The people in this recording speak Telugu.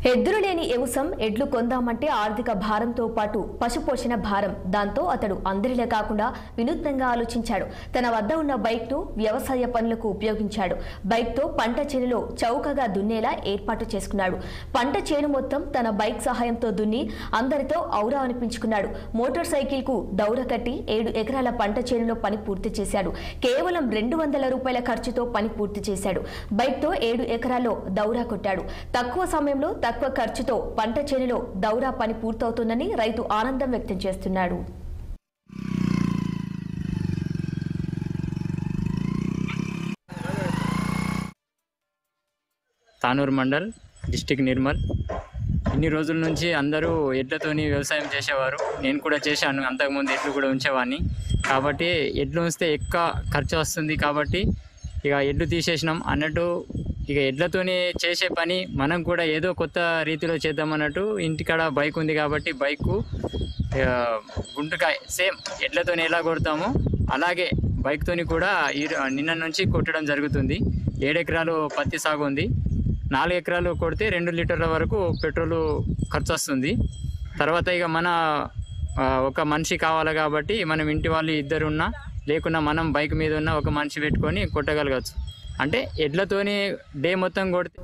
ఎద్దులు లేని వ్యవసాయం ఎడ్లు కొందామంటే ఆర్థిక భారంతో పాటు పశుపోషణ భారం. దాంతో అతడు అందరిలా కాకుండా వినూత్నంగా ఆలోచించాడు. తన వద్ద ఉన్న బైక్ను వ్యవసాయ పనులకు ఉపయోగించాడు. బైక్తో పంట చేనులో చౌకగా దున్నేలా ఏర్పాటు చేసుకున్నాడు. పంట చేను మొత్తం తన బైక్ సహాయంతో దున్ని అందరితో ఔరా అనిపించుకున్నాడు. మోటార్ సైకిల్కు దౌర కట్టి 7 ఎకరాల పంట చేనులో పని పూర్తి చేశాడు. కేవలం 200 రూపాయల ఖర్చుతో పని పూర్తి చేశాడు. బైక్తో 7 ఎకరాల్లో దౌరా కొట్టాడు. తక్కువ సమయంలో తక్కువ ఖర్చుతో పంట చేనులో దౌరా పని పూర్తవుతుందని రైతు ఆనందం వ్యక్తం చేస్తున్నాడు. తానూరు మండల్, డిస్టిక్ నిర్మల్. ఇన్ని రోజుల నుంచి అందరూ ఎడ్లతోని వ్యవసాయం చేసేవారు. నేను కూడా చేశాను. అంతకుముందు ఎడ్లు కూడా ఉంచేవాడిని. కాబట్టి ఎడ్లు ఉంచితే ఎక్కువ ఖర్చు వస్తుంది. కాబట్టి ఇక ఎడ్లు తీసేసినాం అన్నట్టు. ఇక ఎడ్లతోని చేసే పని మనం కూడా ఏదో కొత్త రీతిలో చేద్దామన్నట్టు ఇంటికాడ బైక్ ఉంది కాబట్టి బైకు గుంటకాయ సేమ్ ఎడ్లతోని ఎలా కొడతామో అలాగే బైక్తోని కూడా నిన్న నుంచి కొట్టడం జరుగుతుంది. 7 ఎకరాలు పత్తి సాగు ఉంది. 4 ఎకరాలు కొడితే 2 లీటర్ల వరకు పెట్రోలు ఖర్చు వస్తుంది. తర్వాత ఇక మన ఒక మనిషి కావాలి కాబట్టి మనం ఇంటి వాళ్ళు 2 ఉన్నా లేకున్నా మనం బైక్ మీద ఉన్న ఒక మనిషి పెట్టుకొని కొట్టగలగచ్చు. అంటే ఎడ్లతోని డే మొత్తం కొడితే